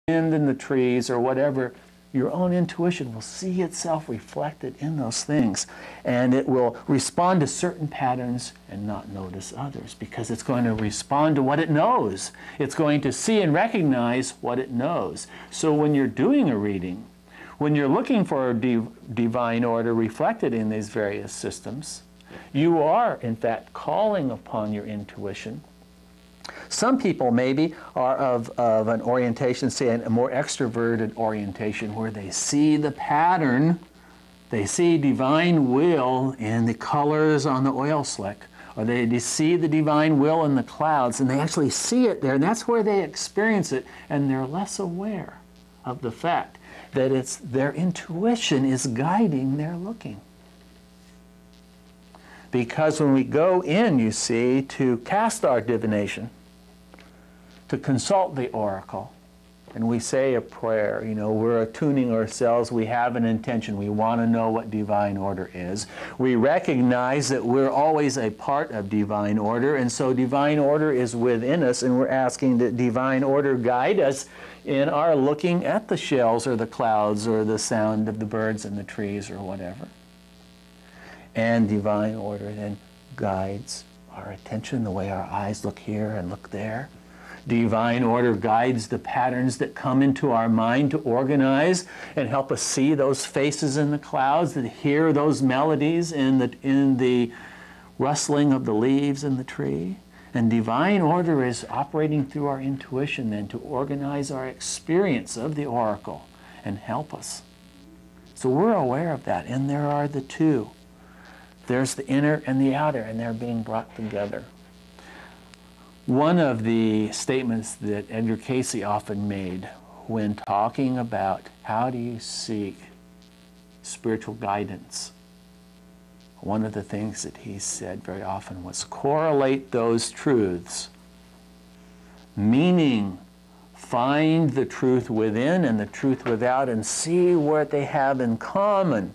wind in the trees or whatever, your own intuition will see itself reflected in those things. And it will respond to certain patterns and not notice others, because it's going to respond to what it knows. It's going to see and recognize what it knows. So when you're doing a reading, when you're looking for a divine order reflected in these various systems, you are, in fact, calling upon your intuition. Some people maybe are of an orientation, say a more extroverted orientation, where they see the pattern, they see divine will in the colors on the oil slick, or they see the divine will in the clouds, and they actually see it there, and that's where they experience it, and they're less aware of the fact that it's their intuition is guiding their looking. Because when we go in, you see, to cast our divination, to consult the oracle, and we say a prayer, you know, we're attuning ourselves, we have an intention, we want to know what divine order is. We recognize that we're always a part of divine order, and so divine order is within us, and we're asking that divine order guide us in our looking at the shells or the clouds or the sound of the birds and the trees or whatever. And divine order then guides our attention, the way our eyes look here and look there. Divine order guides the patterns that come into our mind to organize and help us see those faces in the clouds, and hear those melodies in the rustling of the leaves in the tree. And divine order is operating through our intuition then to organize our experience of the oracle and help us. So we're aware of that, and there are the two. There's the inner and the outer, and they're being brought together. One of the statements that Edgar Cayce often made when talking about how do you seek spiritual guidance, one of the things that he said very often was correlate those truths, meaning find the truth within and the truth without and see what they have in common.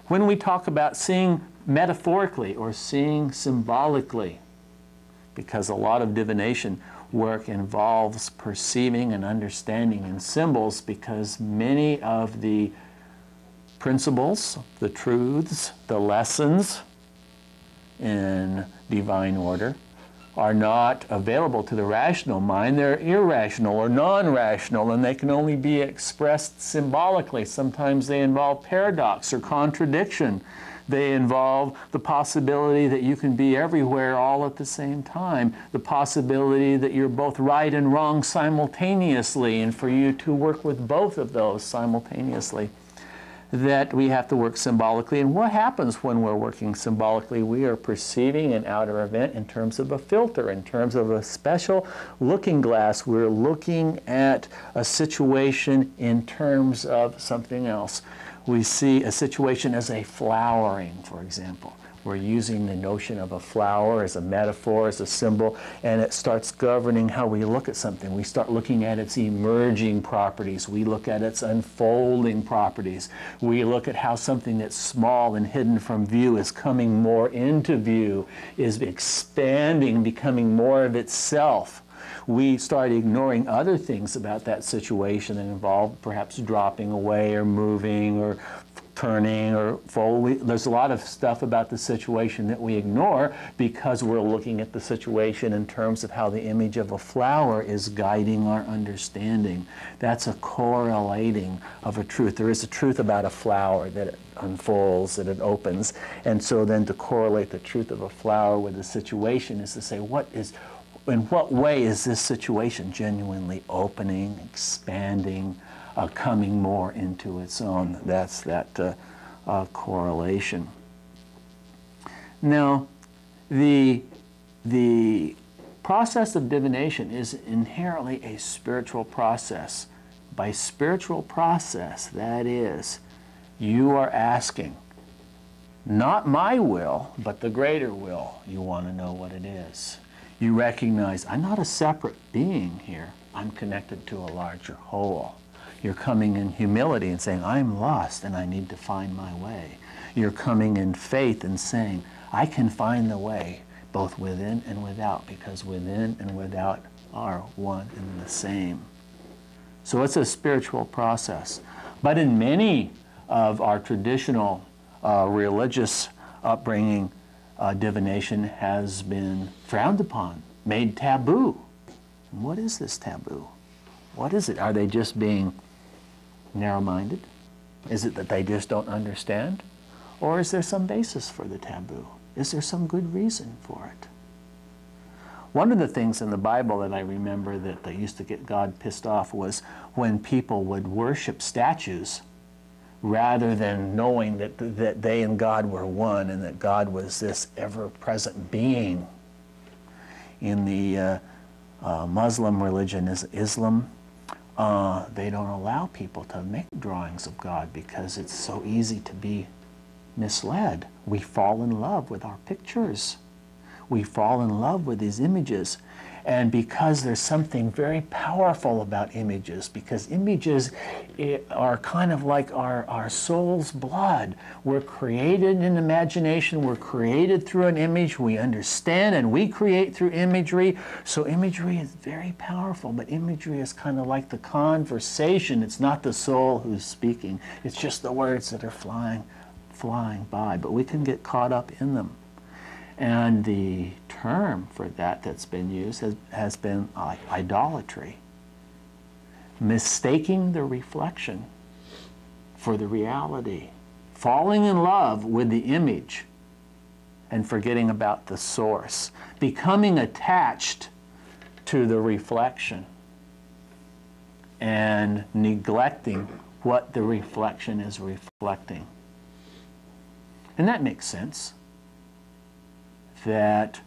When we talk about seeing metaphorically or seeing symbolically, because a lot of divination work involves perceiving and understanding in symbols, because many of the principles, the truths, the lessons in divine order are not available to the rational mind. They're irrational or non-rational, and they can only be expressed symbolically. Sometimes they involve paradox or contradiction. They involve the possibility that you can be everywhere all at the same time, the possibility that you're both right and wrong simultaneously, and for you to work with both of those simultaneously, that we have to work symbolically. And what happens when we're working symbolically? We are perceiving an outer event in terms of a filter, in terms of a special looking glass. We're looking at a situation in terms of something else. We see a situation as a flowering, for example. We're using the notion of a flower as a metaphor, as a symbol, and it starts governing how we look at something. We start looking at its emerging properties. We look at its unfolding properties. We look at how something that's small and hidden from view is coming more into view, is expanding, becoming more of itself. We start ignoring other things about that situation that involve perhaps dropping away or moving or turning or folding. There's a lot of stuff about the situation that we ignore because we're looking at the situation in terms of how the image of a flower is guiding our understanding. That's a correlating of a truth. There is a truth about a flower that it unfolds, that it opens. And so then to correlate the truth of a flower with the situation is to say, in what way is this situation genuinely opening, expanding, coming more into its own? That's that correlation. Now, the process of divination is inherently a spiritual process. By spiritual process, that is, you are asking, not my will, but the greater will. You want to know what it is. You recognize, I'm not a separate being here. I'm connected to a larger whole. You're coming in humility and saying, I'm lost and I need to find my way. You're coming in faith and saying, I can find the way both within and without, because within and without are one and the same. So it's a spiritual process. But in many of our traditional religious upbringing, divination has been frowned upon, made taboo. And what is this taboo? What is it? Are they just being narrow-minded? Is it that they just don't understand? Or is there some basis for the taboo? Is there some good reason for it? One of the things in the Bible that I remember that they used to get God pissed off was when people would worship statues rather than knowing that they and God were one and that God was this ever-present being. In the Muslim religion, Islam, they don't allow people to make drawings of God because it's so easy to be misled. We fall in love with our pictures. We fall in love with these images. And because there's something very powerful about images, because images are kind of like our soul's blood. We're created in imagination. We're created through an image. We understand and we create through imagery. So imagery is very powerful, but imagery is kind of like the conversation. It's not the soul who's speaking. It's just the words that are flying by, but we can get caught up in them. And the term for that that's been used has been idolatry. Mistaking the reflection for the reality. Falling in love with the image and forgetting about the source. Becoming attached to the reflection and neglecting what the reflection is reflecting. And that makes sense. That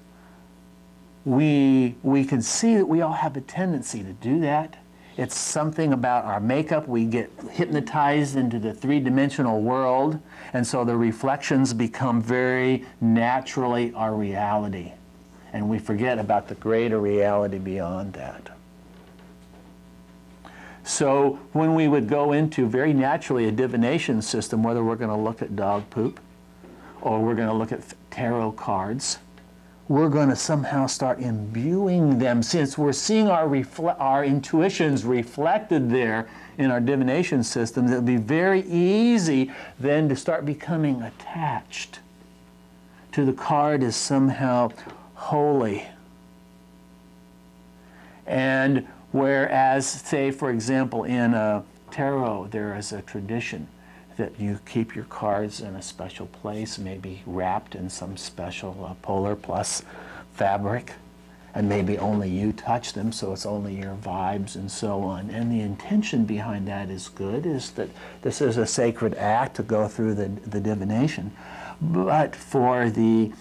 we can see that we all have a tendency to do that. It's something about our makeup. We get hypnotized into the three-dimensional world, and so the reflections become very naturally our reality. And we forget about the greater reality beyond that. So when we would go into very naturally a divination system, whether we're going to look at dog poop or we're going to look at tarot cards, we're going to somehow start imbuing them. Since we're seeing our intuitions reflected there in our divination system, it'll be very easy then to start becoming attached to the card as somehow holy. And whereas, say, for example, in tarot, there is a tradition that you keep your cards in a special place, maybe wrapped in some special Polar Plus fabric, and maybe only you touch them, so it's only your vibes and so on. And the intention behind that is good, is that this is a sacred act to go through the divination. But for the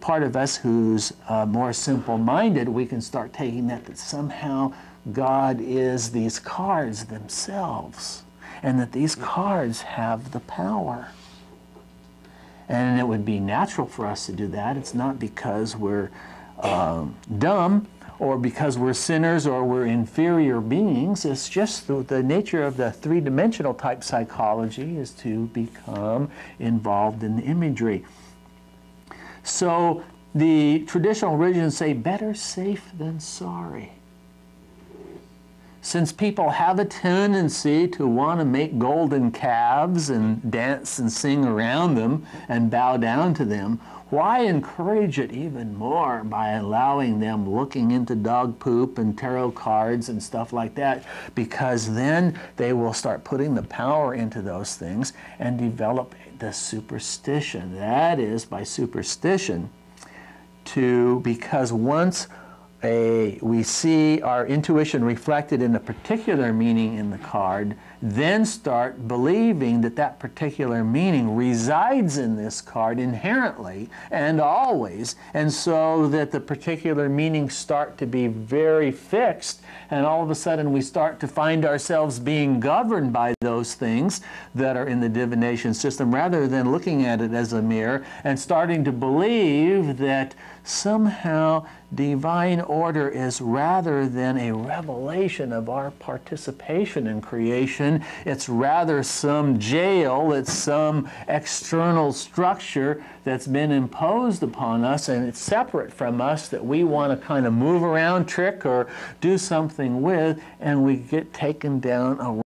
part of us who's more simple-minded, we can start taking that somehow God is these cards themselves, and that these cards have the power. And it would be natural for us to do that. It's not because we're dumb or because we're sinners or we're inferior beings. It's just the nature of the three-dimensional type psychology is to become involved in the imagery. So the traditional religions say better safe than sorry. Since people have a tendency to want to make golden calves and dance and sing around them and bow down to them, why encourage it even more by allowing them looking into dog poop and tarot cards and stuff like that? Because then they will start putting the power into those things and develop the superstition. That is, by superstition, because once we see our intuition reflected in a particular meaning in the card, then start believing that that particular meaning resides in this card inherently and always, and so that the particular meanings start to be very fixed, and all of a sudden we start to find ourselves being governed by those things that are in the divination system rather than looking at it as a mirror and starting to believe that somehow divine order is rather than a revelation of our participation in creation. It's rather some jail, it's some external structure that's been imposed upon us, and it's separate from us that we want to kind of move around, trick, or do something with, and we get taken down a